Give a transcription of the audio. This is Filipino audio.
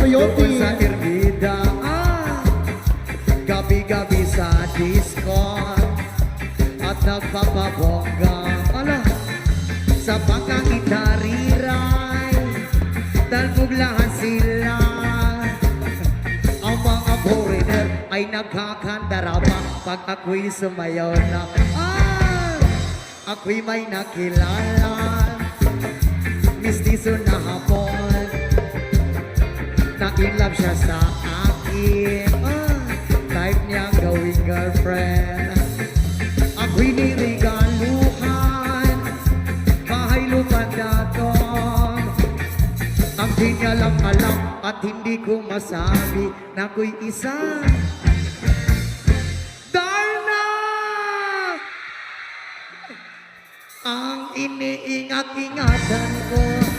Coyote. Doon sa Ermida, gabi-gabi sa disco at nagpapabongga. Ala, sa pagkakitariray, talbuglahan sila. Ang mga foreigner ay nagkakandarama pag ako'y sumayaw na. Ako'y may nakilala, mistiso na hapon, na-inlove siya sa akin. Type niya gawing girlfriend. Ako'y nirigaluhan, bahay lupa na doon. Ang di niya lang alam at hindi ko masabi na ako'y isa. Darna! Ang iniingat-ingatan ko